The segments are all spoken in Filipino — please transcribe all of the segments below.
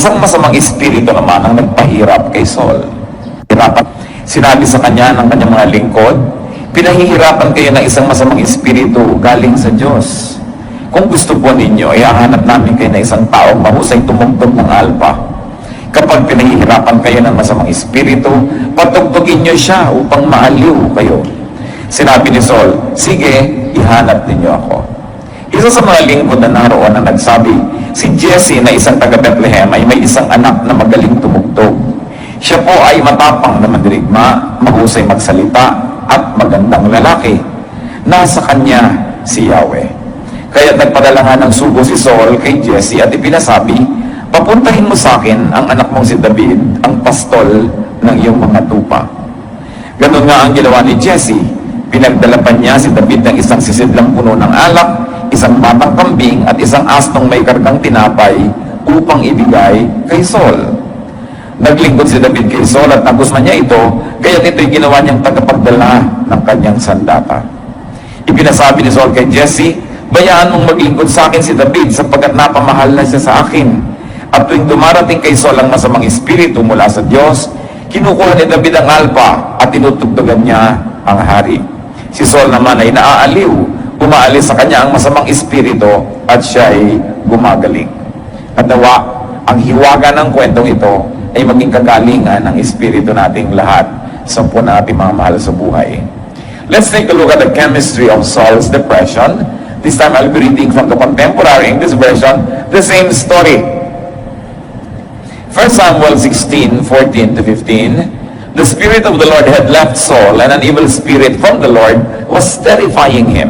Isang masamang espiritu naman ang nagpahirap kay Saul. Sinabi sa kanya ng kanyang mga lingkod, pinahihirapan kayo ng isang masamang espiritu galing sa Diyos. Kung gusto po ninyo, ihahanap namin kayo na isang taong mahusay tumugtog ng alpa. Kapag pinahihirapan kayo ng masamang espiritu, patugtugin nyo siya upang maaliw kayo. Sinabi ni Saul, sige, ihanap ninyo ako. Isa sa mga lingkod na naroon ang nagsabi, si Jesse na isang taga Bethlehem ay may isang anak na magaling tumugtog. Siya po ay matapang na mandirigma, mahusay magsalita, at magandang lalaki. Nasa kanya si Yahweh. Kaya nagpadala nga ng sugo si Saul kay Jesse at ipinasabi, papuntahin mo sa akin ang anak mong si David, ang pastol ng iyong mga tupa. Ganun nga ang ginawa ni Jesse. Pinagdala pa niya si David ng isang sisidlang puno ng alak, isang batang kambing at isang asnong may kargang tinapay upang ibigay kay Saul. Naglingkod si David kay Saul at nagustuhan niya ito, kaya ito'y ginawa niyang tagapagdala ng kanyang sandata. Ipinasabi ni Saul kay Jesse, bayaan mong maglingkod sa akin si David sapagkat napamahal na siya sa akin. At tuwing dumarating kay Saul ang masamang espiritu mula sa Diyos, kinukuha ni David ang alpa at tinutugtugan niya ang hari. Si Saul naman ay naaaliw, umaalis sa kanya ang masamang espiritu at siya ay gumagaling. At nawa, ang hiwaga ng kwentong ito ay maging kagalingan ng espiritu nating lahat sa po na ating mga mahal sa buhay. Let's take a look at the chemistry of Saul's depression. This time I'll be reading from the contemporary English version, the same story. 1 Samuel 16:14 to 15. The Spirit of the Lord had left Saul, and an evil spirit from the Lord was terrifying him.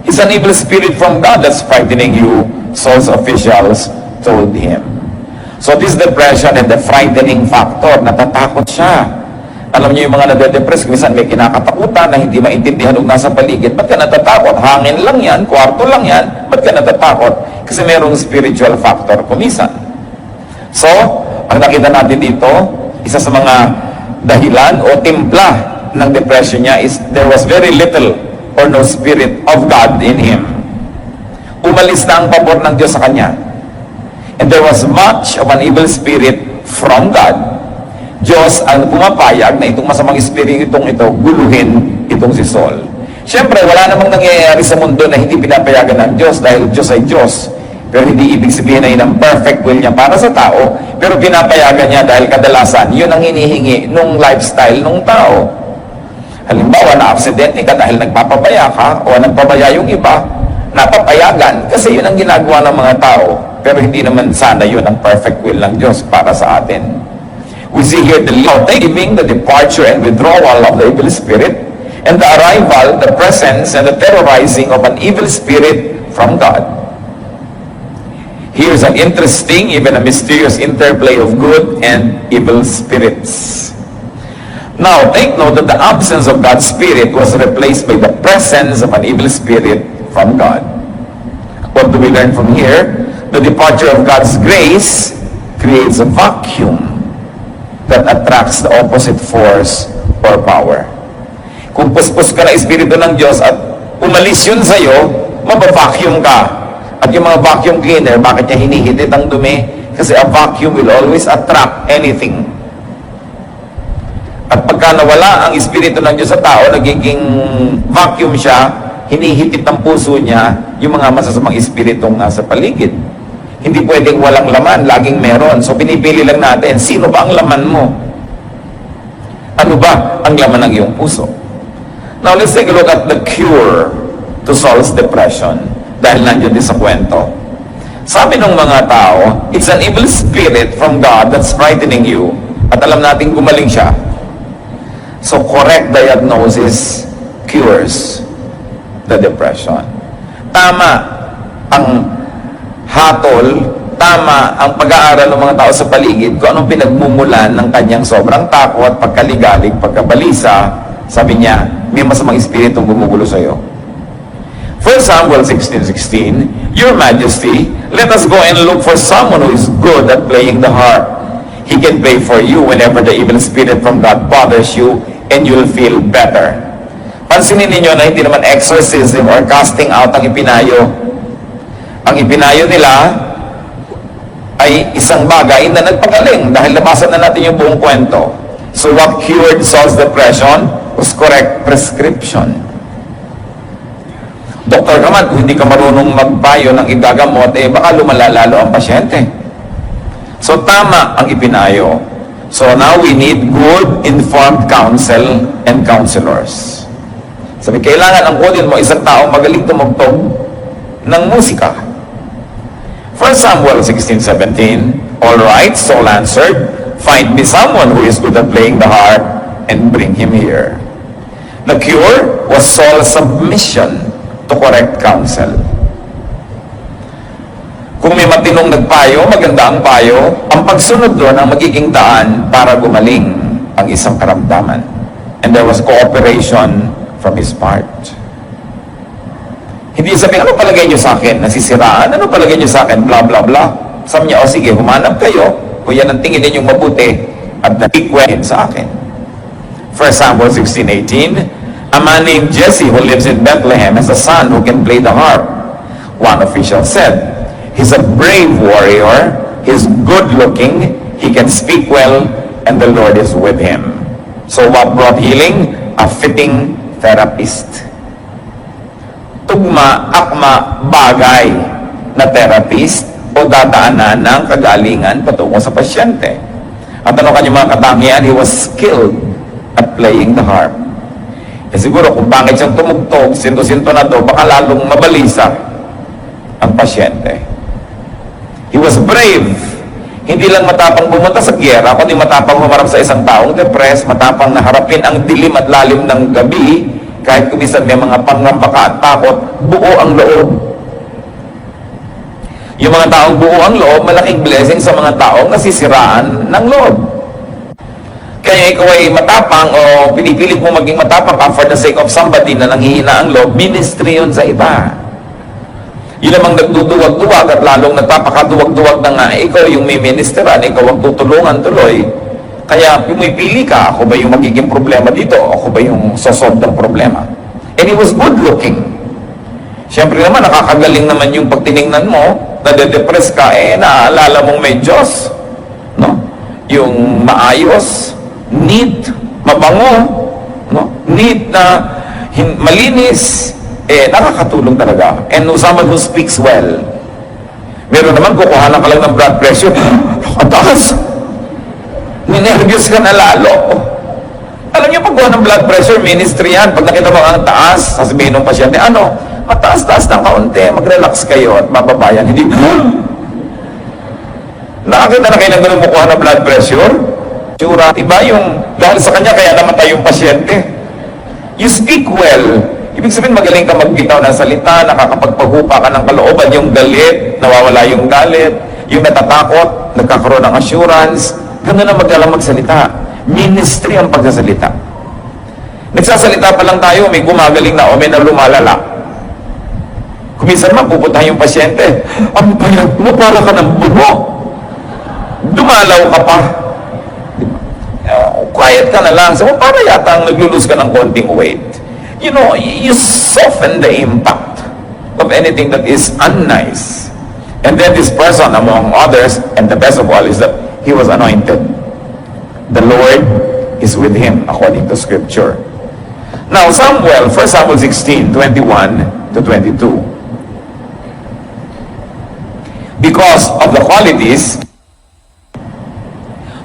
It's an evil spirit from God that's frightening you, Saul's officials told him. So this depression and the frightening factor, natatakot siya. Alam niyo yung mga nade-depress, minsan may kinakatakutan na hindi maintindihan kung nasa paligid. Ba't ka natatakot? Hangin lang yan, kwarto lang yan. Ba't ka natatakot? Kasi mayroong spiritual factor kumisan. So, ang nakita natin dito, isa sa mga dahilan o timpla ng depression niya is there was very little or no spirit of God in him. Umalis na ang pabor ng Diyos sa kanya. And there was much of an evil spirit from God. Diyos ang pumapayag na itong masamang espiritu ito guluhin itong si Saul. Siyempre, wala namang nangyayari sa mundo na hindi pinapayagan ng Diyos dahil Diyos ay Diyos. Pero hindi ibig sabihin na yun ang perfect will niya para sa tao, pero pinapayagan niya dahil kadalasan, yun ang hinihingi nung lifestyle nung tao. Halimbawa, na-aksidente ka dahil nagpapabaya ka o nagpabaya yung iba, napapayagan kasi yun ang ginagawa ng mga tao. Pero hindi naman sana yun ang perfect will ng Diyos para sa atin. We see here the giving, the departure and withdrawal of the evil spirit, and the arrival, the presence, and the terrorizing of an evil spirit from God. Here's an interesting, even a mysterious interplay of good and evil spirits. Now, take note that the absence of God's Spirit was replaced by the presence of an evil spirit from God. What do we learn from here? The departure of God's grace creates a vacuum that attracts the opposite force or power. Kung puspos ka na espiritu ng Diyos at umalis yun sa'yo, mabavacuum ka. At yung mga vacuum cleaner, bakit niya hinihitit ang dumi? Kasi a vacuum will always attract anything. At pagka nawala ang espiritu ng Diyos sa tao, nagiging vacuum siya, hinihitit ng puso niya yung mga masasamang espiritong nasa paligid. Hindi pwedeng walang laman, laging meron. So pinipili lang natin, sino ba ang laman mo? Ano ba ang laman ng iyong puso? Now let's take a look at the cure to Saul's depression. Dahil nandiyan din sa kwento. Sabi ng mga tao, it's an evil spirit from God that's frightening you. At alam natin gumaling siya. So correct diagnosis cures the depression. Tama ang hatol, tama ang pag-aaral ng mga tao sa paligid kung anong pinagmumulan ng kanyang sobrang takot, pagkaligalig, pagkabalisa. Sabi niya, may masamang espiritong gumugulo sa iyo. 1 Samuel 16:16, Your Majesty, let us go and look for someone who is good at playing the harp. He can play for you whenever the evil spirit from God bothers you, and you'll feel better. Pansinin ninyo na hindi naman exorcism or casting out ang ipinayo. Ang ipinayo nila, ay isang bagay na nagpagaling dahil nabasa na natin yung buong kwento. So what cured Saul's depression was correct prescription. Doktor ka man, kung hindi ka marunong magpayo ng igagamot, baka lumala lalo ang pasyente. So tama ang ipinayo. So now we need good informed counsel and counselors. Sabi, kailangan ang kunin mo isang taong magaling tumugtog ng musika. 1 Samuel 16:17, all right, Saul answered, find me someone who is good at playing the harp and bring him here. The cure was Saul's submission to correct counsel. Kung may matinong nagpayo, maganda ang payo, ang pagsunod doon ang magiging daan para gumaling ang isang karamdaman. And there was cooperation from his part. Hindi sabihin, ano palagay nyo sa akin? Nasisiraan? Ano palagay nyo sa akin? Blah, blah, blah. Sabi niya, o sige, humanap kayo. Kung yan ang tingin ninyong mabuti at natikwen sa akin. 1 Samuel 16:18, a man named Jesse who lives in Bethlehem has a son who can play the harp. One official said, he's a brave warrior, he's good-looking, he can speak well, and the Lord is with him. So what brought healing? A fitting therapist. Tugma, akma, bagay na therapist o dadaanan ng kagalingan patungo sa pasyente. At ano kanyang mga katangian? He was skilled at playing the harp. Siguro kung bakit siyang tumugtog, sinto-sinto na to, baka lalong mabalisa ang pasyente. He was brave. Hindi lang matapang bumunta sa giyera, kundi matapang humarap sa isang taong depressed, matapang naharapin ang dilim at lalim ng gabi, kahit kumisan may mga pangambaka at takot, buo ang loob. Yung mga taong buo ang loob, malaking blessing sa mga taong nasisiraan ng loob. Kaya ikaw ay matapang o pinipilit mo maging matapang ka for the sake of somebody na nanghihina ang loob, ministry yun sa iba. Yun namang nagduduwag-duwag at lalong nagpapakaduwag-duwag na nga, ikaw yung may ministeran, ikaw ang tutulungan tuloy. Kaya pumipili ka, ako ba yung magiging problema dito? Ako ba yung sosolve ng problema? And he was good looking. Siyempre naman, nakakagaling naman yung pagtiningnan mo, nade-depress ka, naaalala mong may Diyos. No? Yung maayos, neat, mabango, no? Neat na malinis, nakakatulong talaga. And someone who speaks well. Meron naman, kukuhanan ka lang ng blood pressure, ang taas. Ninervyos ka na lalo. Alam niyo, pagkuha ng blood pressure, ministry yan. Pag nakita mo ang taas, sasabihin ng pasyente, ano, mataas-taas ng kaunti, mag-relax kayo at mababayan. Hindi, nakakita na kayo ng ganun kukuha ng blood pressure? Sura, iba yung, dahil sa kanya, kaya namatay yung pasyente. You speak well. Ibig sabihin, magaling ka magbitaw ng salita, nakakapagpahupa ka ng kalooban, yung galit, nawawala yung galit, yung natatakot, nagkakaroon ng assurance, gano'n na magalang magsalita. Ministry ang pagsasalita. Nagsasalita pa lang tayo, may gumagaling na o may nalumalala. Kuminsan man, pupuntahan yung pasyente, ang payat mo, para ka ng bumo. Dumalaw ka pa. Quiet ka na lang. So, para yata ang naglulus ka ng konting weight. You know, you soften the impact of anything that is unnice. And then this person, among others, and the best of all is that he was anointed. The Lord is with him, according to Scripture. Now, Samuel, 1 Samuel 16:21-22. Because of the qualities,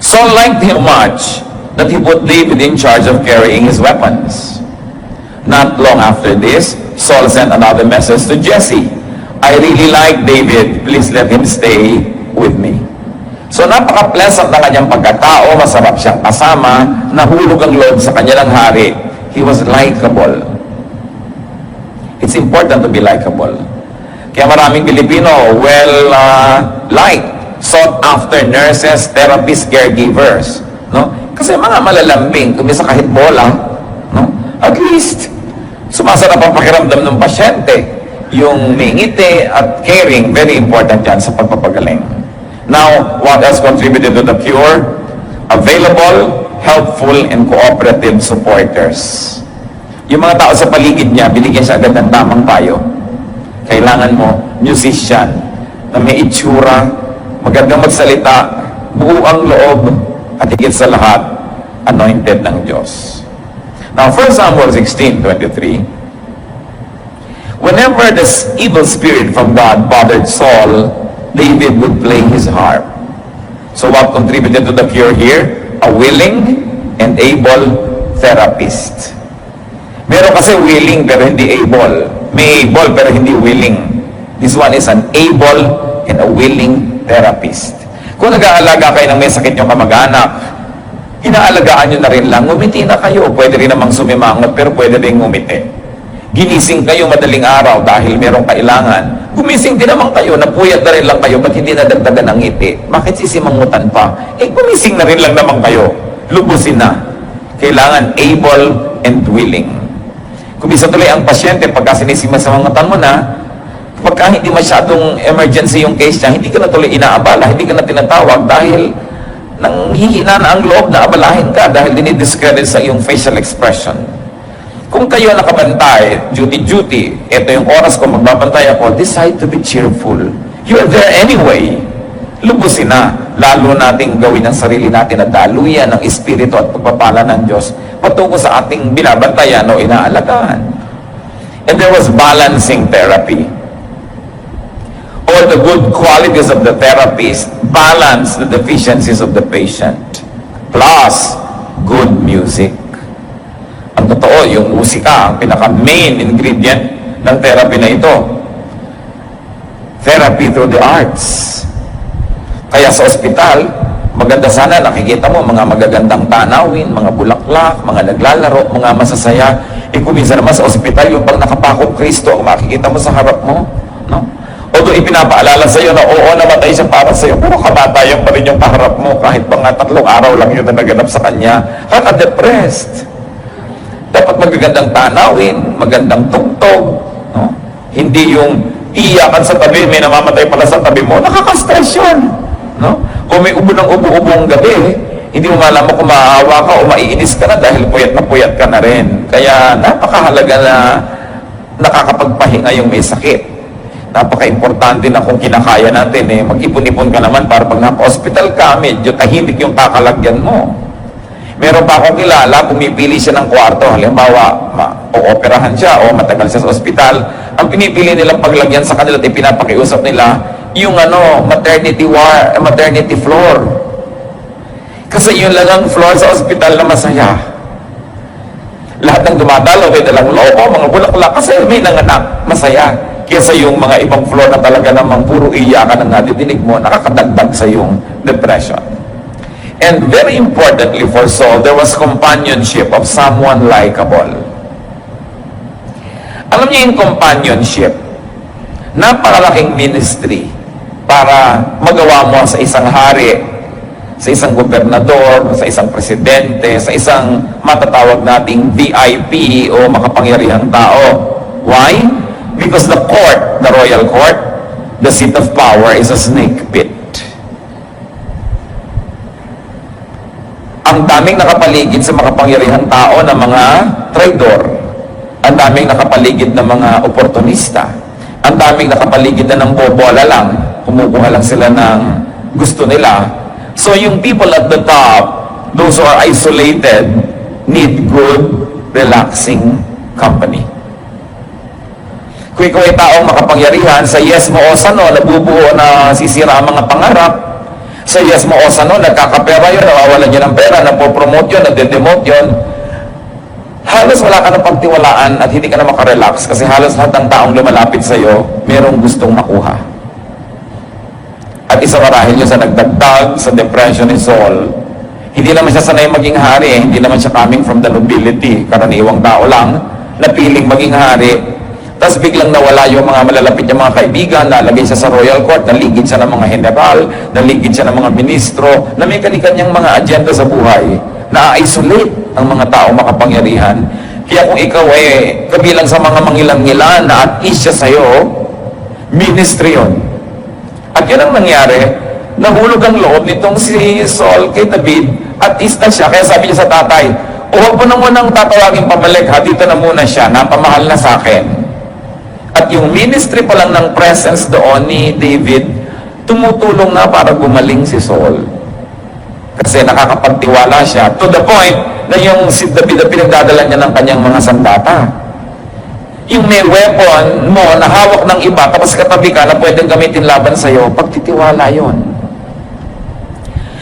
Saul liked him much that he put David in charge of carrying his weapons. Not long after this, Saul sent another message to Jesse. I really like David. Please let him stay with me. So napaka-pleasant na kanyang pagkatao, masarap siyang kasama, nahulog ang loob sa kanya ng hari. He was likable. It's important to be likable. Kaya maraming Pilipino, liked, sought after nurses, therapists, caregivers. No? Kasi mga malalambing, kumisa kahit bola, no? At least, sumasarap ang pakiramdam ng pasyente. Yung may ngiti at caring, very important yan sa pagpapagaling. Now, what else contributed to the cure? Available, helpful, and cooperative supporters. Yung mga tao sa paligid niya, binigyan siya agad ng tamang payo. Kailangan mo, musician, na may itsura, magandang magsalita, buo ang loob, at higit sa lahat, anointed ng Diyos. Now, 1 Samuel 16:23, whenever this evil spirit from God bothered Saul, David would play his harp. So what contributed to the cure here? A willing and able therapist. Meron kasi willing pero hindi able. May able pero hindi willing. This one is an able and a willing therapist. Kung nag-aalaga kayo ng may sakit yung kamag-anak, inaalagaan nyo na rin lang, ngumiti na kayo. Pwede rin namang sumimangot, pero pwede rin ngumiti. Ginising kayo madaling araw dahil merong kailangan. Gumising din naman kayo, napuyat na rin lang kayo, ba't hindi nadagdagan ng ngiti? Bakit sisimangutan pa? Gumising na rin lang naman kayo. Lubusin na. Kailangan able and willing. Kung bisa tuloy ang pasyente, pagka sinisimangutan mo na, pagka hindi masyadong emergency yung case niya, hindi ka na tuloy inaabala, hindi ka na tinatawag dahil nang hihina na ang loob na abalahin ka dahil dinidiscredit sa iyong facial expression. Kung kayo nakabantay, duty, ito yung oras ko magbabantay ako, decide to be cheerful. You are there anyway. Lubusin na. Lalo nating gawin ang sarili natin na daluyan ng Espiritu at pagpapala ng Diyos patungo sa ating binabantayan o inaalagaan. And there was balancing therapy. All the good qualities of the therapist balance the deficiencies of the patient. Plus, good music. Ang totoo, yung musika, ang pinaka-main ingredient ng therapy na ito. Therapy through the arts. Kaya sa ospital, maganda sana nakikita mo mga magagandang tanawin, mga bulaklak, mga naglalaro, mga masasaya. Kung minsan naman sa ospital, yung pag nakapakong Kristo, ang makikita mo sa harap mo, no? Although ipinapaalala sa iyo na oo, namatay siya para sa iyo, pero kamatayan pa rin yung kaharap mo kahit pa nga 3 araw lang yun na naganap sa kanya. Kaka-depressed. Dapat magagandang tanawin, magandang tugtog, no? Hindi yung iyakan sa tabi, may namamatay pala sa tabi mo, nakaka-stress yun, no? Kung may ubo ng ubo-ubo ang gabi, hindi mo malaman kung maawa ka o maiinis ka na dahil puyat ka na rin. Kaya napakahalaga na nakakapagpahinga yung may sakit. Napaka-importante na kung kinakaya natin, mag-ipon-ipon ka naman para pag napa-hospital ka, medyo tahimik yung kakalagyan mo. Meron pa akong kilala, pumipili siya ng kwarto. Halimbawa, o-operahan siya o matagal siya sa ospital. Ang pinipili nilang paglagyan sa kanila at ipinapakiusap nila, yung maternity floor. Kasi yun lang ang floor sa ospital na masaya. Lahat ng dumadalo, may dalang loko, mga bulaklak, kasi may nanganak, masaya. Kesa yung mga ibang floor na talaga namang puro iyakan ang nadidinig mo, nakakadagdag sa yung depression. And very importantly for Saul, there was companionship of someone likable. Alam niyo yung companionship, napakalaking ministry para magawa mo sa isang hari, sa isang gobernador, sa isang presidente, sa isang matatawag nating VIP o makapangyarihang tao. Why? Because the court, the royal court, the seat of power is a snake pit. Ang daming nakapaligid sa makapangyarihang tao na mga traidor. Ang daming nakapaligid na mga oportunista. Ang daming nakapaligid na ng bobola lang. Kumukuha lang sila ng gusto nila. So yung people at the top, those who are isolated, need good, relaxing company. Kung ikaw ay taong makapangyarihan, sa yes mo o sa no, nabubuo na sisira ang mga pangarap. Sa yes mo o sa no, nagkakapera yun, nawawalan yun ng pera, napopromote yun, nade-demote yun. Halos wala ka ng pagtiwalaan at hindi ka na makarelax kasi halos lahat ng taong lumalapit sa iyo, merong gustong makuha. At isa marahil yun sa nagdagdag sa depression ni Saul. Hindi naman siya sanay maging hari, hindi naman siya coming from the nobility, karaniwang tao lang, napiling maging hari. Tapos biglang nawala yung mga malalapit niya mga kaibigan, nalagay siya sa royal court, naligid siya ng mga general, naligid siya ng mga ministro, na may kanyang mga agenda sa buhay, na-isolate ang mga tao makapangyarihan. Kaya kung ikaw ay kabilang sa mga mangilang-ngilan na at least siya sa'yo, ministry yun. At yun ang nangyari, nahulog ang loob nitong si Saul kay David, at least na siya. Kaya sabi niya sa tatay, huwag mo na munang tatawagin pabalik, ha, dito na muna siya, napamahal na sa akin. At yung ministry pa lang ng presence doon ni David, tumutulong na para gumaling si Saul. Kasi nakakapagtiwala siya to the point na yung si David na pinagdadala niya ng kanyang mga sandata. Yung may weapon mo na hawak ng iba tapos katabi ka na pwedeng gamitin laban sa'yo, pagtitiwala yon.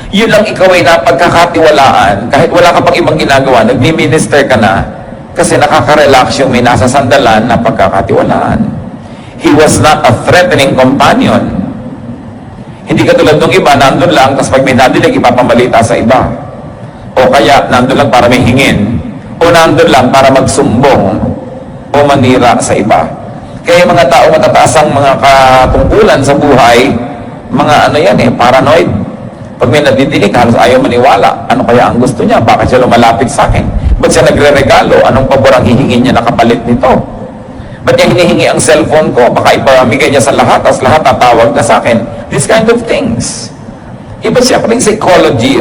Yun lang ikaw ay napagkakatiwalaan kahit wala ka pang ibang ginagawa, nagmi-minister ka na kasi nakaka-relax yung may nasa sandalan na pagkakatiwalaan. He was not a threatening companion. Hindi katulad ng iba, nandun lang, tapos pag may nadinig, ipapamalita sa iba. O kaya, nandun lang para may hingin. O nandun lang para magsumbong o manira sa iba. Kaya mga tao matataas ang mga katungkulan sa buhay, mga ano yan paranoid. Pag may nadidinig, halos ayaw maniwala. Ano kaya ang gusto niya? Bakit siya lumalapit sa akin? Ba't siya nagre-regalo? Anong pabor ang hihingin niya na kapalit nito? Ba't niya hinihingi ang cellphone ko? Baka ipamigay niya sa lahat, tapos lahat tatawag na sa akin. These kind of things. Iba siya pa rin psychology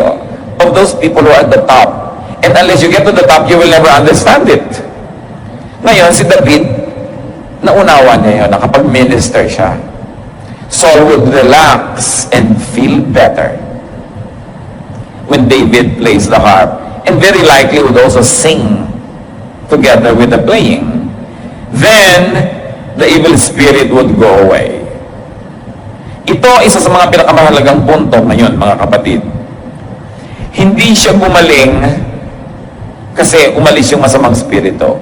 of those people who are at the top. And unless you get to the top, you will never understand it. Ngayon, si David, naunawa niya yun, nakapag-minister siya. Saul would relax and feel better when David plays the harp. And very likely would also sing together with the playing. Then, the evil spirit would go away. Ito, isa sa mga pinakamahalagang punto ngayon, mga kapatid. Hindi siya gumaling kasi umalis yung masamang spirito.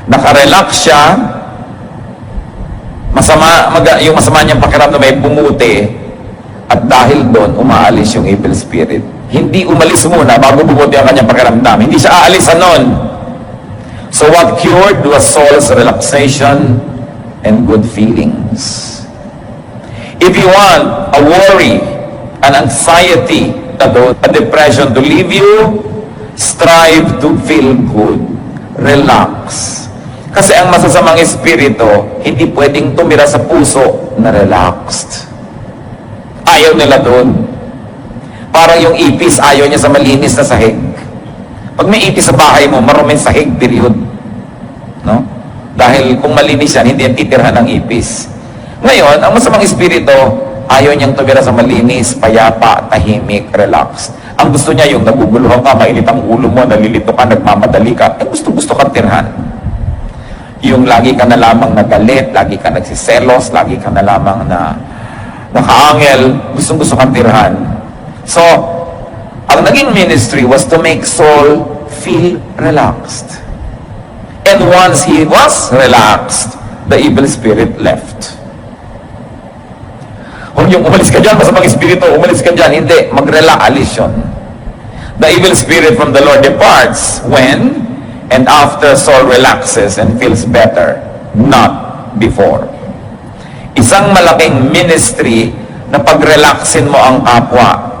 Nakarelax siya, yung masama niyang pakiramdam may bumuti, at dahil doon, umaalis yung evil spirit. Hindi umalis muna bago bumuti ang kanyang pakiramdam. Hindi siya aalis nun. So what cured was Saul's relaxation and good feelings. If you want a worry, an anxiety, a depression to leave you, strive to feel good. Relax. Kasi ang masasamang espiritu, hindi pwedeng tumira sa puso na relaxed. Ayaw nila doon. Parang yung ipis, ayaw niya sa malinis na sahig. Pag may ipis sa bahay mo, maruming sahig, period. No? Dahil kung malinis yan, hindi yan titirhan ng ipis. Ngayon, ang masamang espiritu, ayaw niyang tumira sa malinis, payapa, tahimik, relaxed. Ang gusto niya yung naguguluhan ka, mainit ang ulo mo, nalilito ka, nagmamadali ka, gusto kang tirhan. Yung lagi ka na lamang nagalit, lagi ka nagsiselos, lagi ka na lamang na nakaangel, gusto kang tirhan. So, ang naging ministry was to make Saul feel relaxed. And once he was relaxed, the evil spirit left. Huwag yung umalis ka dyan, masamang espiritu, umalis ka dyan. Hindi, alis yun. The evil spirit from the Lord departs when and after Saul relaxes and feels better, not before. Isang malaking ministry na pag-relaxin mo ang kapwa.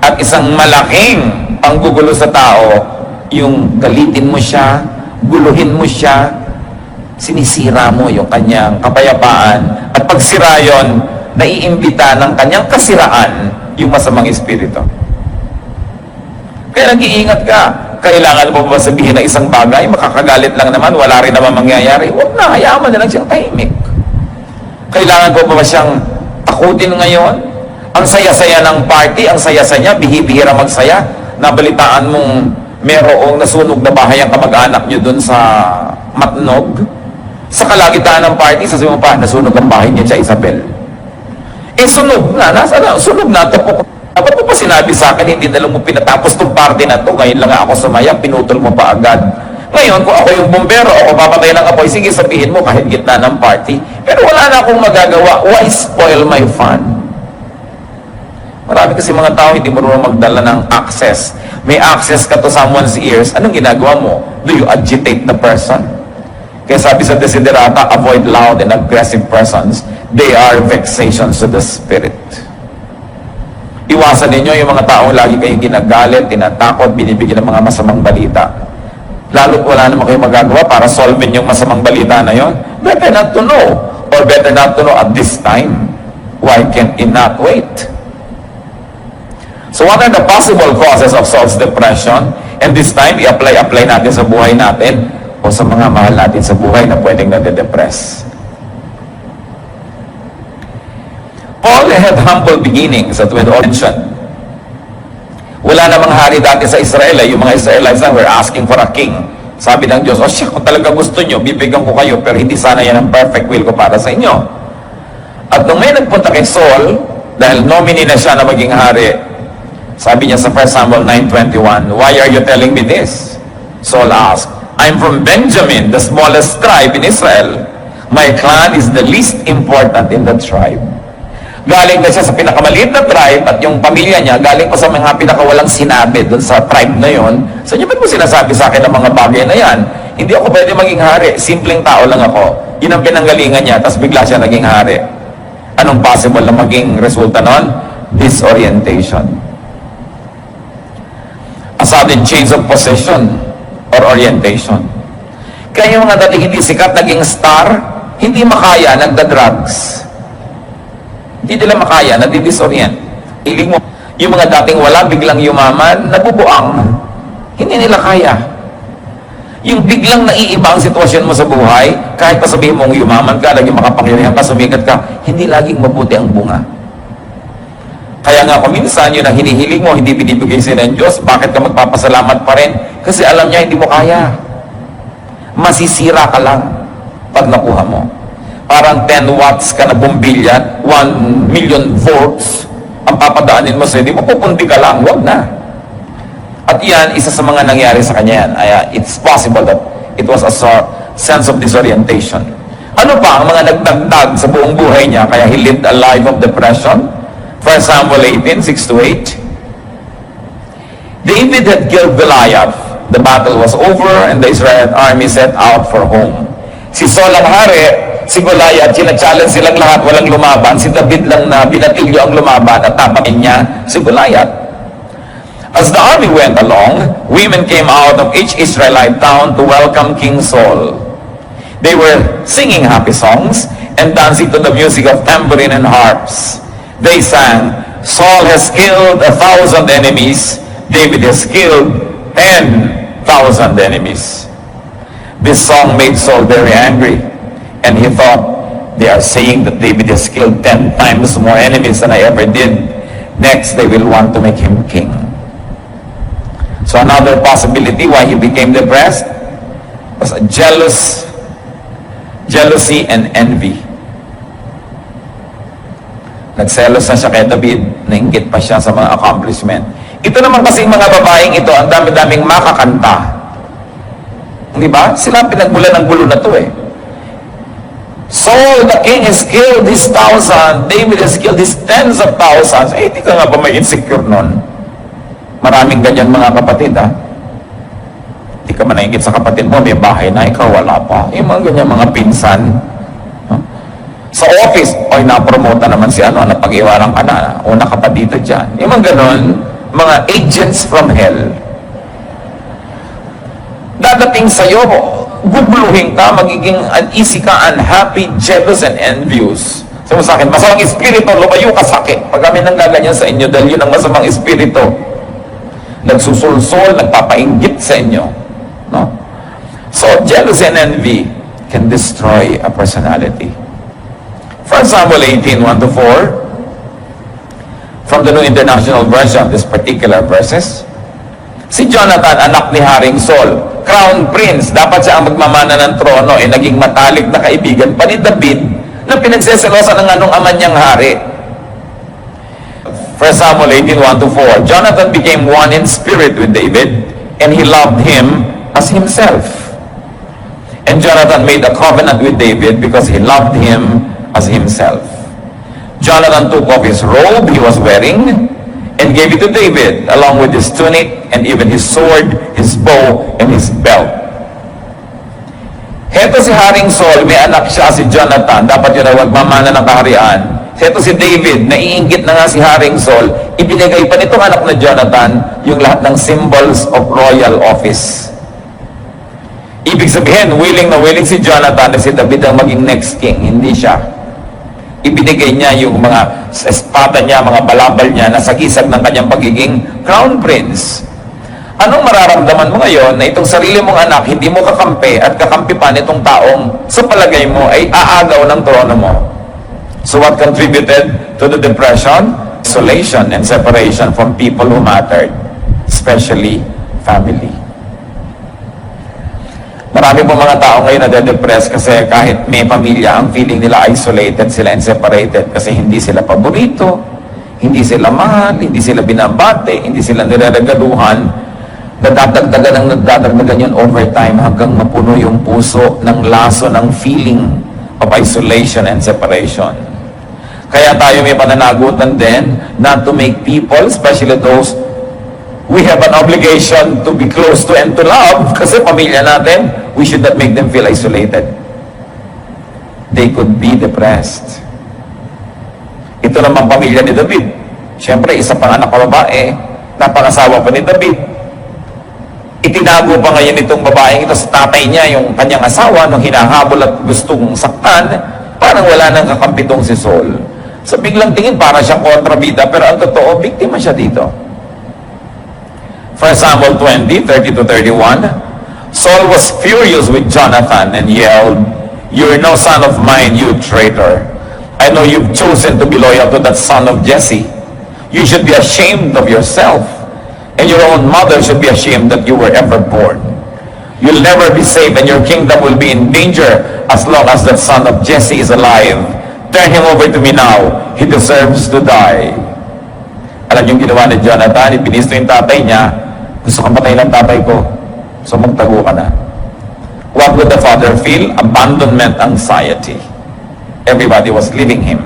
At isang malaking panggugulo sa tao, yung galitin mo siya, guluhin mo siya, sinisira mo yung kanyang kapayapaan, at pagsira yon, naiimbita ng kanyang kasiraan yung masamang espiritu. Kaya nag-iingat ka. Kailangan mo ba sabihin na isang bagay, makakagalit lang naman, wala rin naman mangyayari? Huwag na, hayaan mo na lang siyang tahimik. Kailangan ko ba siyang takutin ngayon? Ang saya-saya ng party, ang saya-saya niya, bihibihira magsaya. Nabalitaan mong merong nasunog na bahay ang kamag-anak niyo dun sa Matnog. Sa kalagitnaan ng party, sasabihin mo pa, nasunog ang bahay niya sa Isabel. Sunog na, sunog na, tapos. Dapat mo pa sinabi sa akin, hindi na lang mo pinatapos tong party na to, ngayon lang ako sumaya, pinutol mo pa agad. Ngayon, kung ako yung bombero, ako papatay ng apoy, sige sabihin mo kahit gitna ng party. Pero wala na akong magagawa, why spoil my fun? Marami kasi mga tao hindi marunong magdala ng access. May access ka to someone's ears, anong ginagawa mo? Do you agitate the person? Kaya sabi sa Desiderata, avoid loud and aggressive persons. They are vexations to the spirit. Iwasan ninyo yung mga taong lagi kayong ginagalit, tinatakot, binibigyan ng mga masamang balita. Lalo't wala naman kayong magagawa para solvein yung masamang balita na yon. Better not to know, or better not to know at this time. Why can't it not wait? So what are the possible causes of Saul's depression? And this time, i-apply natin sa buhay natin o sa mga mahal natin sa buhay na pwedeng nade-depress. Paul had humble beginnings at when mentioned. Wala namang hari dati sa Israel. Yung mga Israelites na were asking for a king. Sabi ng Diyos, siya, kung talaga gusto nyo, bibigyan ko kayo, pero hindi sana yan ang perfect will ko para sa inyo. At nung may nagpunta kay Saul, dahil nominee na siya na maging hari, sabi niya sa 1 Samuel 9:21, "Why are you telling me this?" Saul asked, "I'm from Benjamin, the smallest tribe in Israel. My clan is the least important in the tribe." Galing na siya sa pinakamaliit na tribe at yung pamilya niya, galing pa sa mga pinakawalang sinabi dun sa tribe na yon. Sa inyo, ba't mo sinasabi sa akin ang mga bagay na yan? Hindi ako pwede maging hari. Simpleng tao lang ako. Yun ang pinanggalingan niya, tapos bigla siya naging hari. Anong possible na maging resulta nun? Disorientation. A sudden change of position or orientation. Kaya yung mga dating hindi sikat, naging star, hindi makaya, nagda-drugs. Hindi nila makaya, nadidisorient. Iling mo, yung mga dating wala, biglang yumaman, nabubuang. Hindi nila kaya. Yung biglang naiiba ang sitwasyon mo sa buhay, kahit pa sabihin mong yumaman ka, laging makapangyarihan ka, sumikat ka, hindi laging mabuti ang bunga. Kaya nga kung minsan, yun ang hinihiling mo, hindi binibigay sila ng Diyos, bakit ka magpapasalamat pa rin? Kasi alam niya, hindi mo kaya. Masisira ka lang pag nakuha mo. Parang 10 watts ka na bumbilya, 1 million volts, ang papadaanin mo sa hindi mo, pupunti ka lang, wag na. At yan, isa sa mga nangyari sa kanya yan. It's possible that it was a sense of disorientation. Ano pa ang mga nagdagdag sa buong buhay niya, kaya he lived a life of depression? 1 Samuel 18:6-8. David had killed Goliath. The battle was over and the Israelite army set out for home. Si Saul ang hari, si Goliath, sina-challenge silang lahat, walang lumaban. Si David lang na binatilyo ang lumaban at tapakin niya si Goliath. As the army went along, women came out of each Israelite town to welcome King Saul. They were singing happy songs and dancing to the music of tambourine and harps. They sang, "Saul has killed 1,000 enemies, David has killed 10,000 enemies." This song made Saul very angry. And he thought, they are saying that David has killed 10 times more enemies than I ever did. Next, they will want to make him king. So another possibility why he became depressed was a jealousy and envy. Nagselos na siya kay David, nainggit pa siya sa mga accomplishment. Ito naman kasi mga babaeng ito, ang dami-daming makakanta. Di ba? Sila pinagbulan ng gulo na to eh. Saul, the king, has killed his 1,000. David has killed his tens of thousands. Hindi ka nga ba may insecure nun? Maraming ganyan mga kapatid, ha? Hindi ka man naingit sa kapatid mo, may bahay na, ikaw wala pa. Yung mga ganyan mga pinsan. Huh? Sa office, napromote naman si napag-iwanan ka na. Una ka pa dito dyan. Yung mga ganon, mga agents from hell. Dadating sa'yo, guguluhin ka, magiging uneasy ka, unhappy, jealous, and envious. Sabi mo sa akin, masamang espiritu, lumayo ka sa akin. Pag kami nang gaganyan sa inyo, dahil yun ang masamang espiritu. Nagsusulsol, nagpapainggit sa inyo. No? So, jealousy and envy can destroy a personality. 1 Samuel 18:1-4, from the New International Version, this particular verses, si Jonathan, anak ni Haring Saul, crown prince, dapat siya ang magmamana ng trono, naging matalik na kaibigan pa ni David na pinagseselosan ng anong ama niyang hari. 1 Samuel 18:1-4, Jonathan became one in spirit with David, and he loved him as himself. And Jonathan made a covenant with David because he loved him as himself. Jonathan took off his robe he was wearing and gave it to David, along with his tunic and even his sword, his bow, and his belt. Heto si Haring Saul, may anak siya si Jonathan, dapat yun ang magmamana ng kaharian. Heto si David, naiinggit na nga si Haring Saul, ibinigay pa nitong anak na Jonathan yung lahat ng symbols of royal office. Ibig sabihin, willing na willing si Jonathan na si David ang maging next king, hindi siya. Ibinigay niya yung mga espada niya, mga balabal niya na sagisag ng kanyang pagiging crown prince. Anong mararamdaman mo ngayon na itong sarili mong anak, hindi mo kakampi at kakampi pa nitong taong sa palagay mo ay aagaw ng trono mo? So what contributed to the depression? Isolation and separation from people who mattered, especially family. Marami po mga tao ngayon na de-depress kasi kahit may pamilya, ang feeling nila isolated sila and separated kasi hindi sila paborito, hindi sila mahal, hindi sila binabate, hindi sila nireregaluhan. Nadadagdagan yun over time hanggang mapuno yung puso ng laso ng feeling of isolation and separation. Kaya tayo may pananagutan din not to make people, especially those we have an obligation to be close to and to love, kasi pamilya natin, we should not make them feel isolated. They could be depressed. Ito naman pamilya ni David. Siyempre, isa pang anak na babae, napangasawa pa ni David. Itinago pa ngayon itong babaeng ito sa tatay niya, yung kanyang asawa, nung hinahabol at gustong saktan, parang wala nang kakampitong si Saul. So biglang tingin, para siyang kontrabida, pero ang totoo, biktima siya dito. 1 Samuel 20, 30-31, Saul was furious with Jonathan and yelled, "You're no son of mine, you traitor. I know you've chosen to be loyal to that son of Jesse. You should be ashamed of yourself, and your own mother should be ashamed that you were ever born. You'll never be safe, and your kingdom will be in danger as long as that son of Jesse is alive. Turn him over to me now. He deserves to die." Alam yung ginawa ni Jonathan, ipinisto yung tatay niya. Gusto kang patayin ng tatay ko, so magtago ka na. What would the father feel? Abandonment anxiety. Everybody was leaving him.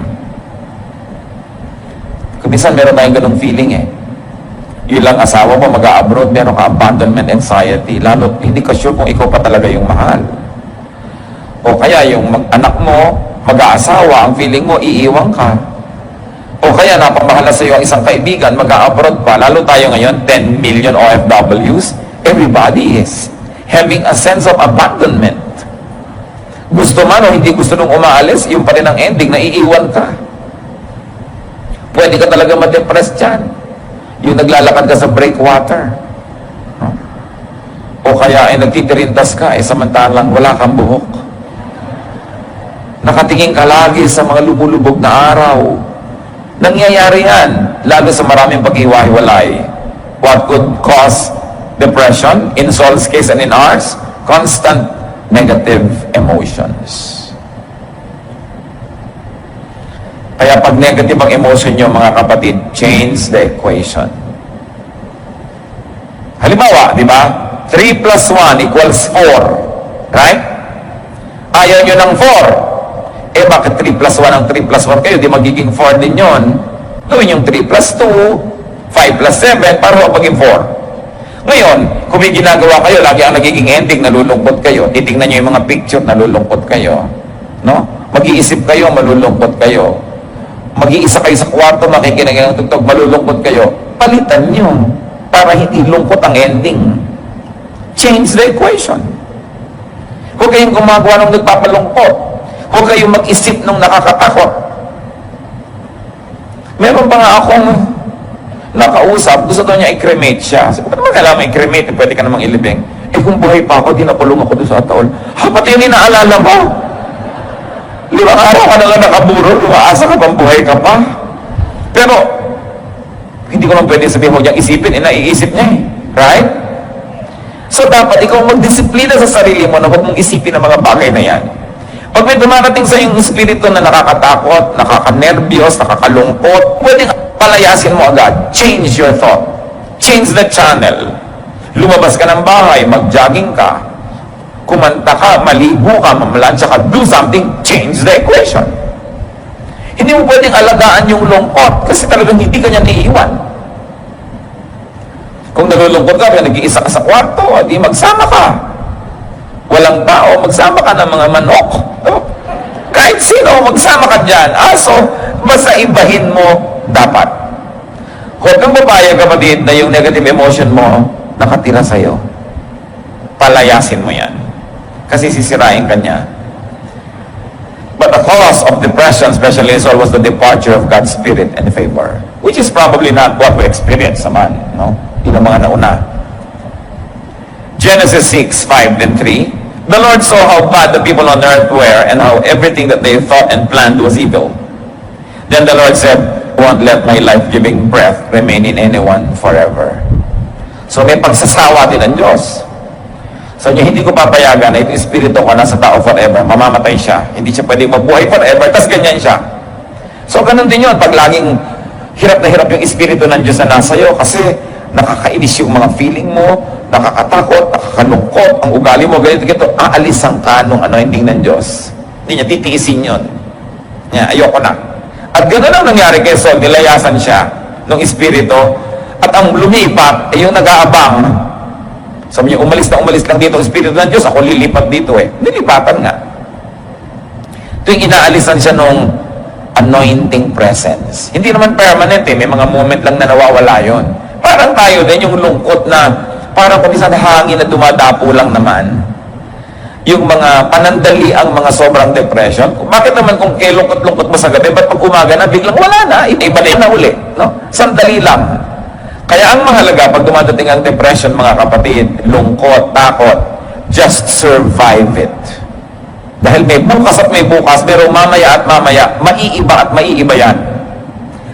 Kung minsan meron tayong ganung feeling Ilang asawa mo mag-a-abroad, meron ka abandonment anxiety. Lalo, hindi ka sure kung ikaw pa talaga yung mahal. O kaya yung anak mo, mag-aasawa, ang feeling mo, iiwan ka. O kaya napamahala sa iyo ang isang kaibigan, mag-a-abroad pa, lalo tayo ngayon, 10 million OFWs, everybody is having a sense of abandonment. Gusto man o hindi gusto nung umaalis, yung pa rin ang ending, naiiwan ka. Pwede ka talaga ma-depress dyan. Yung naglalakad ka sa breakwater. O kaya ay nagtitirintas ka, samantalang wala kang buhok. Nakatingin ka lagi sa mga lumulubog na araw. Nangyayari yan, lalo sa maraming paghiwa-hiwalay. What could cause depression? In Saul's case and in ours, constant negative emotions. Kaya pag negative ang emotion nyo, mga kapatid, change the equation. Halimbawa, di ba? 3 plus 1 equals 4. Right? Ayaw nyo ng 4. Bakit 3 plus 1 ang 3 plus 1 kayo? Di magiging 4 din yun. Gawin yung 3 plus 2, 5 plus 7, para maging 4. Ngayon, kung may ginagawa kayo, lagi ang nagiging ending, nalulungkot kayo. Titingnan nyo yung mga picture, nalulungkot kayo. No? Mag-iisip kayo, malulungkot kayo. Mag-iisa kayo sa kwarto, makikinig ng tugtog, malulungkot kayo. Palitan nyo para hindi lungkot ang ending. Change the equation. Huwag kayong gumagawa ng nagpapalungkot. Huwag kayong mag-isip ng nakakatakot. Meron pa nga akong nakausap, gusto daw niya i-cremate siya. Sabi ko, naman kailangan i-cremate, pwede ka namang ilibing. Kung buhay pa ako, dinapulong ako doon sa ataol. Pati yung inaalala mo. 5 araw ka na lang nakaburo, umaasa ka pang buhay ka pa. Pero, hindi ko lang pwede sabihin mo niyang isipin, naiisip niya Right? So, dapat ikaw magdisiplina sa sarili mo na huwag mong isipin ang mga bagay na yan. Pag may dumarating sa iyong espiritu na nakakatakot, nakakanervyos, nakakalungkot, pwede palayasin mo agad. Change your thought. Change the channel. Lumabas ka ng bahay, mag-jogging ka, kumanta ka, maligo ka, mamalansya ka, do something, change the equation. Hindi mo pwedeng alagaan yung lungkot kasi talagang hindi ka niya naiiwan. Kung nalulungkot ka, nag-iisa ka sa kwarto, di magsama ka. Walang tao, magsama ka ng mga manok. Kahit sino, magsama ka dyan. So, basta ibahin mo dapat. Huwag kang papayag, kapatid, na yung negative emotion mo nakatira sa'yo. Palayasin mo yan. Kasi sisirain ka niya. But the cause of depression, especially Saul, was the departure of God's Spirit and favor. Which is probably not what we experience naman. No? Yun ang mga nauna. Genesis 6, 5 and 3. The Lord saw how bad the people on earth were and how everything that they thought and planned was evil. Then the Lord said, won't let my life-giving breath remain in anyone forever. So may pagsasawa din ng Diyos. So hindi ko papayagan na ito espiritu ko nasa tao forever, mamamatay siya. Hindi siya pwedeng mabuhay forever, tas ganyan siya. So ganun din yun, pag laging hirap na hirap yung espiritu ng Diyos na nasa iyo, kasi nakakainis yung mga feeling mo, nakakatakot, nakakalungkot, ang ugali mo, ganito, aalis ang kanong anointing ng Diyos. Hindi niya titiisin yun. Ayoko na. At gano'n ang nangyari kay Saul, nilayasan siya ng espiritu, at ang lumipat ay yung nag-aabang. Sabi niya, umalis lang dito ang espiritu ng Diyos, ako lilipat dito Nilipatan nga. Tuwing inaalisan siya nung anointing presence. Hindi naman permanent may mga moment lang na nawawala yon. Parang tayo din, yung lungkot na, parang kung isang hangin na dumadapo lang naman. Yung mga panandali ang mga sobrang depression. Bakit naman kung lungkot-lungkot mo sa gabi, ba't pag umaga na, biglang wala na, iba na uli. No? Sandali lang. Kaya ang mahalaga, pag dumadating ang depression, mga kapatid, lungkot, takot, just survive it. Dahil may bukas at may bukas, pero mamaya at mamaya, maiiba at maiiba yan.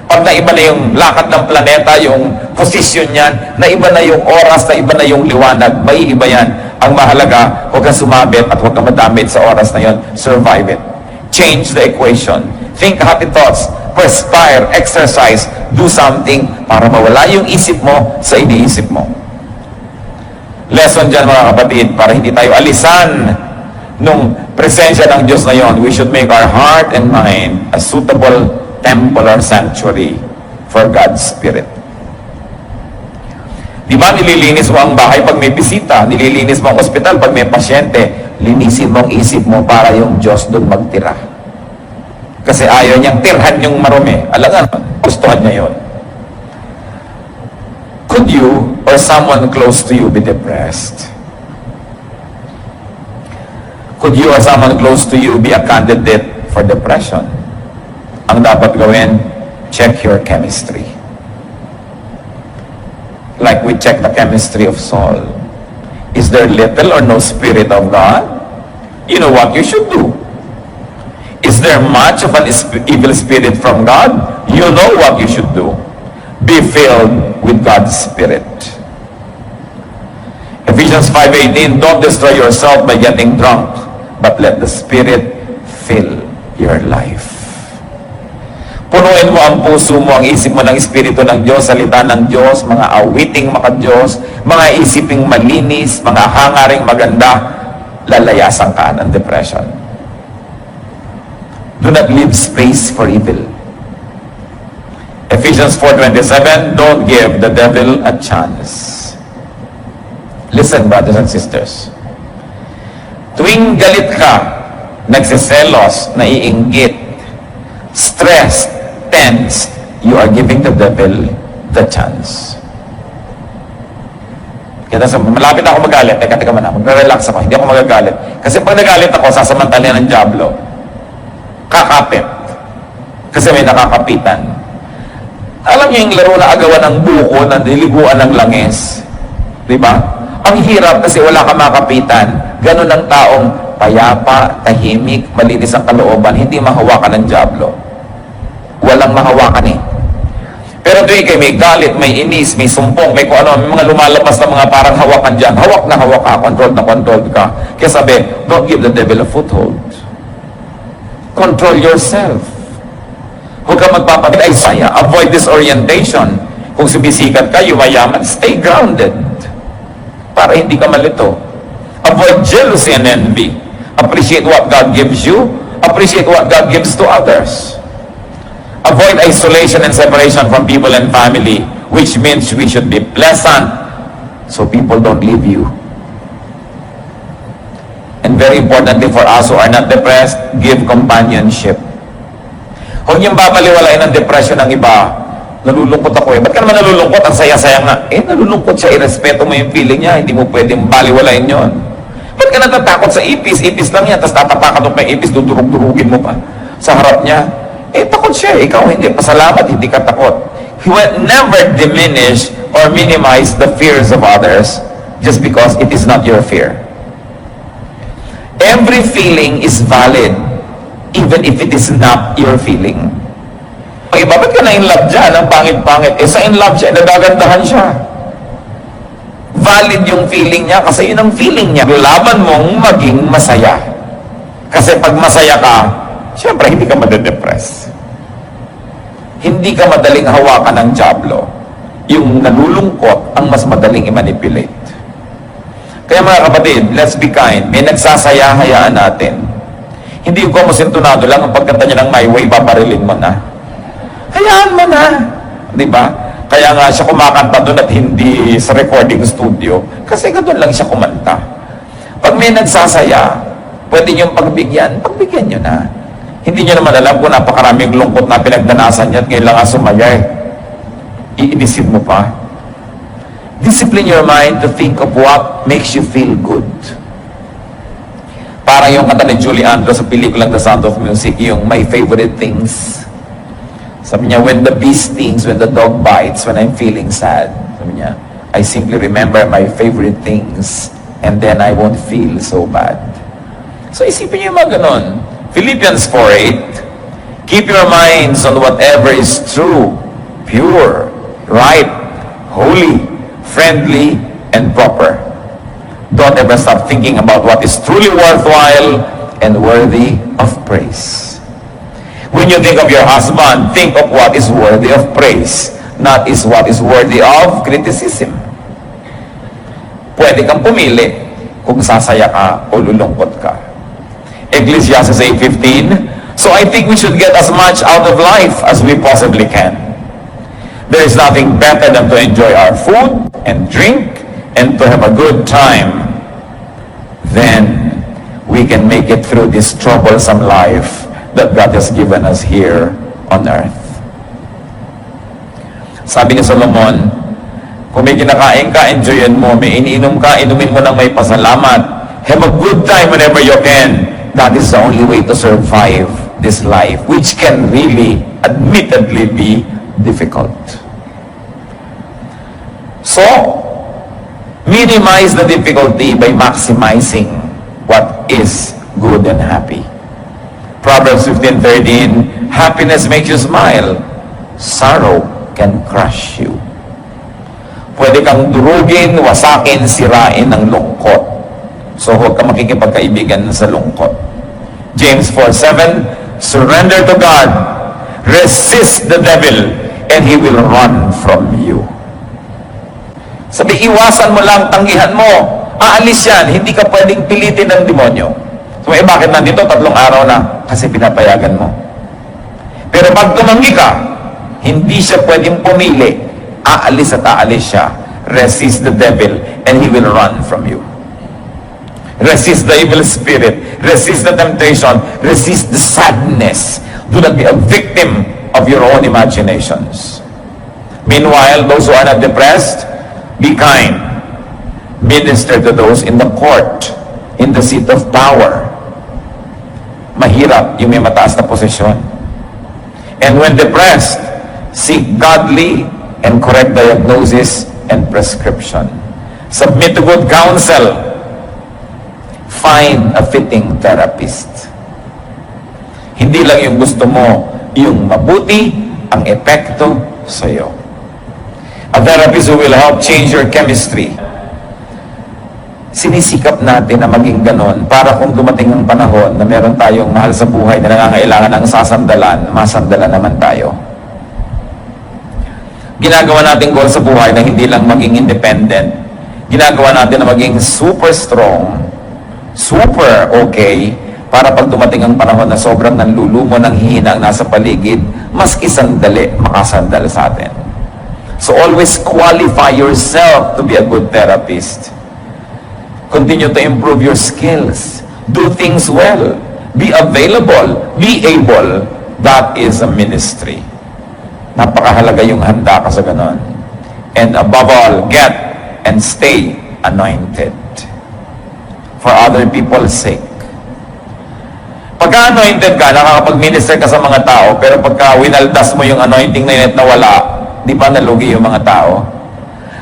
Pag naiba na yung lakad ng planeta, yung posisyon niyan, naiba na yung oras, naiba na yung liwanag, maiiba yan. Ang mahalaga, huwag kang sumabit at huwag kang madamit sa oras na yon. Survive it. Change the equation. Think happy thoughts. Perspire, exercise, do something para mawala yung isip mo sa iniisip mo. Lesson dyan mga kapatid, para hindi tayo alisan nung presensya ng Diyos na yon. We should make our heart and mind a suitable temple or sanctuary for God's Spirit. Di ba nililinis mo ang bahay pag may bisita, nililinis mo ang ospital pag may pasyente, linisin mo ang isip mo para yung Diyos doon magtira. Kasi ayaw niyang tirhan yung marumi. Alam nga, gustuhan niya yun. Could you or someone close to you be depressed? Could you or someone close to you be a candidate for depression? Ang dapat gawin, check your chemistry. Like we check the chemistry of Saul. Is there little or no Spirit of God? You know what you should do. Is there much of an evil spirit from God? You know what you should do. Be filled with God's Spirit. Ephesians 5:18, don't destroy yourself by getting drunk, but let the Spirit fill your life. Punuin mo ang puso mo, ang isip mo ng Espiritu ng Diyos, salita ng Diyos, mga awiting maka-Diyos, mga isiping malinis, mga hangaring maganda, lalayasan ka ng depression. Do not leave space for evil. Ephesians 4:27, don't give the devil a chance. Listen, brothers and sisters. Tuwing galit ka, nagsiselos, naiinggit, stressed, tense, you are giving the devil the chance. Kaya malapit ako magalit, teka muna, mag-relax ako, hindi ako magagalit. Kasi pag nagalit ako, sasamantala ng dyablo. Kakapit. Kasi may nakakapitan. Alam niyo yung laro na agawan ng buko, na niliguan ng langis? Diba? Ang hirap kasi wala ka makapitan. Ganun ang taong payapa, tahimik, malinis ang kalooban, hindi mahawakan ng dyablo. Walang mahawakan Pero tuwing kayo may galit, may inis, may sumpong, may kung ano, may mga lumalabas na mga parang hawakan dyan. Hawak na hawak ka, controlled ka. Kaya sabi, don't give the devil a foothold. Control yourself. Huwag ka magpapalit ay saya. Avoid disorientation. Kung sumisikat ka, yumayaman, stay grounded. Para hindi ka malito. Avoid jealousy and envy. Appreciate what God gives you. Appreciate what God gives to others. Avoid isolation and separation from people and family, which means we should be pleasant so people don't leave you. And very importantly for us who are not depressed, give companionship. Huwag niyong babaliwalain ang depression ng iba. Nalulungkot ako Ba't ka naman nalulungkot? Ang saya-saya nga. Nalulungkot siya. Irespeto mo yung feeling niya. Hindi mo pwedeng baliwalain yon. Ba't ka natatakot sa ipis? Ipis lang yan. Tapos tatapakan mo pa yung ipis, dudurug-durugin mo pa sa harap niya. Takot siya. Ikaw hindi. Pasalamat, hindi ka takot. He will never diminish or minimize the fears of others just because it is not your fear. Every feeling is valid, even if it is not your feeling. iba, ba't ka na in love dyan? Ang pangit-pangit. Eh, sa in love siya, nagagandahan siya. Valid yung feeling niya kasi yun ang feeling niya. Laban mong maging masaya. Kasi pag masaya ka, syempre hindi ka madedepress. Hindi ka madaling hawakan ng dyablo. Yung nalulungkot ang mas madaling i-manipulate. Kaya mga kapatid, let's be kind. May nagsasaya, hayaan natin. Hindi ko sintunado lang ang pagkanta niya ng My Way, babarilin mo na. Hayaan mo na. Diba? Kaya nga siya kumakanta doon at hindi sa recording studio kasi doon lang siya kumanta. Pag may nagsasaya, pwede niyong pagbigyan nyo na. Hindi niyo naman alam kung napakaraming lungkot na pinagdanasan niya at ngayon lang nga sumaya eh. Iinisin mo pa. Discipline your mind to think of what makes you feel good. Parang yung kanta ni Julie Andrews sa pelikulang The Sound of Music, yung My Favorite Things. Sabi niya, when the bee stings, when the dog bites, when I'm feeling sad, sabi niya, I simply remember my favorite things and then I won't feel so bad. So isipin niyo mga ganon. Philippians 4:8, keep your minds on whatever is true, pure, right, holy, friendly, and proper. Don't ever stop thinking about what is truly worthwhile and worthy of praise. When you think of your husband, think of what is worthy of praise, not is what is worthy of criticism. Pwede kang pumili kung sasaya ka o lulungkot ka. Ecclesiastes 8:15, so I think we should get as much out of life as we possibly can. There is nothing better than to enjoy our food and drink and to have a good time. Then we can make it through this troublesome life that God has given us here on earth. Sabi ni Solomon, kung may kinakain ka, enjoyin mo. May iniinom ka, inumin mo ng may pasalamat. Have a good time whenever you can. That is the only way to survive this life, which can really, admittedly, be difficult. So, minimize the difficulty by maximizing what is good and happy. Proverbs 15:13, happiness makes you smile, sorrow can crush you. Pwede kang durugin, wasakin, sirain ng lungkot. So huwag ka makikipagkaibigan sa lungkot. James 4:7, surrender to God, resist the devil, and he will run from you. Sabi, iwasan mo lang, tanggihan mo. Aalis yan, hindi ka pwedeng pilitin ng demonyo. So, bakit nandito 3 araw na? Kasi pinapayagan mo. Pero pag tumanggi ka, hindi siya pwedeng pumili. Aalis at aalis siya. Resist the devil and he will run from you. Resist the evil spirit. Resist the temptation. Resist the sadness. Do not be a victim of your own imaginations. Meanwhile, those who are not depressed, be kind. Minister to those in the court, in the seat of power. Mahirap yung may mataas na posisyon. And when depressed, seek godly and correct diagnosis and prescription. Submit to good counsel. Find a fitting therapist. Hindi lang yung gusto mo, yung mabuti ang epekto sa iyo. A therapist who will help change your chemistry. Sinisikap natin na maging ganon para kung dumating ang panahon na meron tayong mahal sa buhay na nangangailangan ng sasandalan, masandalan naman tayo. Ginagawa natin goal sa buhay na hindi lang maging independent. Ginagawa natin na maging super strong, super okay, para pag dumating ang panahon na sobrang nanlulumo ng hihina ang nasa paligid, maski sandali, makasandal sa atin. So always qualify yourself to be a good therapist. Continue to improve your skills. Do things well. Be available. Be able. That is a ministry. Napakahalaga yung handa ka sa ganon. And above all, get and stay anointed. For other people's sake. Pagka-anointed ka, nakakapag-minister ka sa mga tao, pero pagka winaldas mo yung anointing na yun at nawala, di ba nalugi yung mga tao?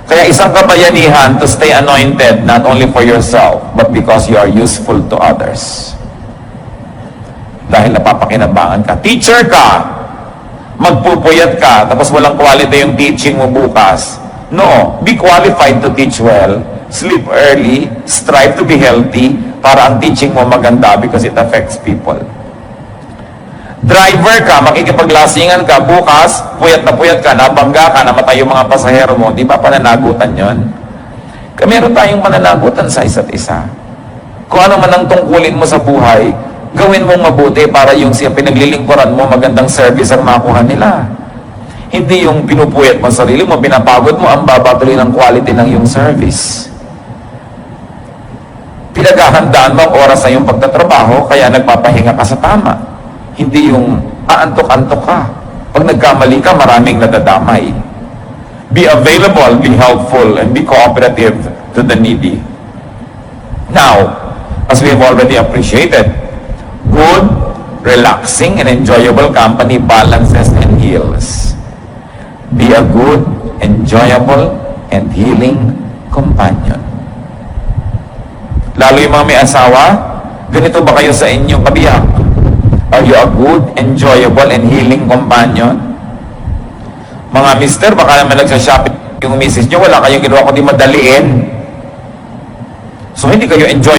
Kaya isang kabayanihan to stay anointed not only for yourself, but because you are useful to others. Dahil napapakinabangan ka. Teacher ka, magpupuyat ka, tapos walang quality yung teaching mo bukas. No, be qualified to teach well, sleep early, strive to be healthy, para ang teaching mo maganda because it affects people. Driver ka, makikipaglasingan ka, bukas, puyat ka, nabangga ka, namatay yung mga pasahero mo, di ba pananagutan yon? Meron tayong pananagutan sa isa't isa. Kung ano man ang tungkulin mo sa buhay, gawin mong mabuti para yung siya pinaglilingkuran mo, magandang service ang makuha nila. Hindi yung pinupuyat mo sarili mo, pinapagod mo, ang babatuloy ng quality ng yung service. Pinaghahandaan mo ang oras sa iyong pagtatrabaho, kaya nagpapahinga ka sa tama. Hindi yung aantok-antok ka. Pag nagkamali ka, maraming nadadamay. Be available, be helpful, and be cooperative to the needy. Now, as we have already appreciated, good, relaxing, and enjoyable company balances and heals. Be a good, enjoyable, and healing companion. Lalo yung mga may asawa, ganito ba kayo sa inyong kabiyak? Are you a good, enjoyable, and healing companion? Mga mister, baka naman nagsashopping yung misis nyo, wala kayong ginawa kundi madaliin. So, hindi kayo enjoy.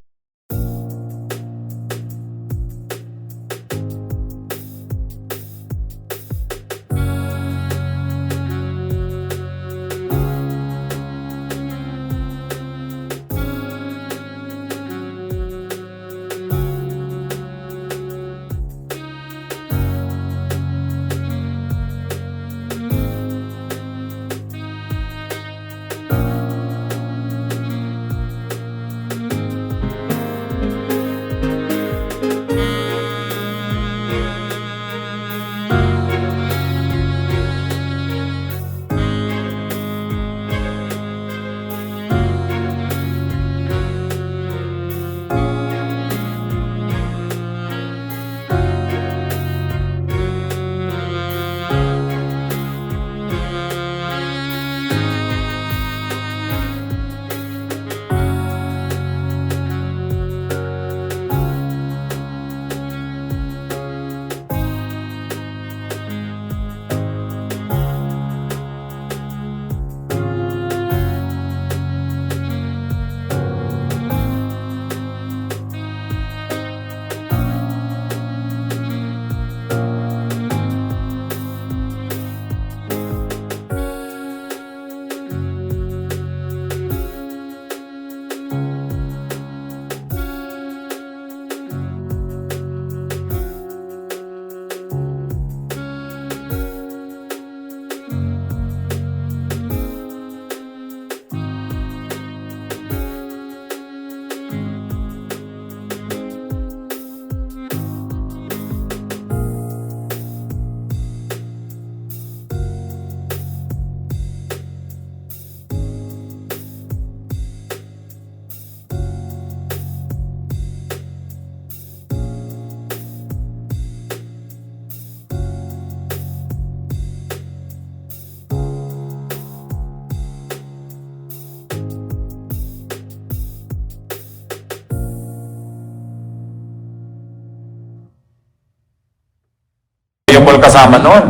Kasama noon.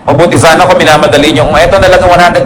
Mabuti sana kung minamadali nyo. Ito na lang ang 100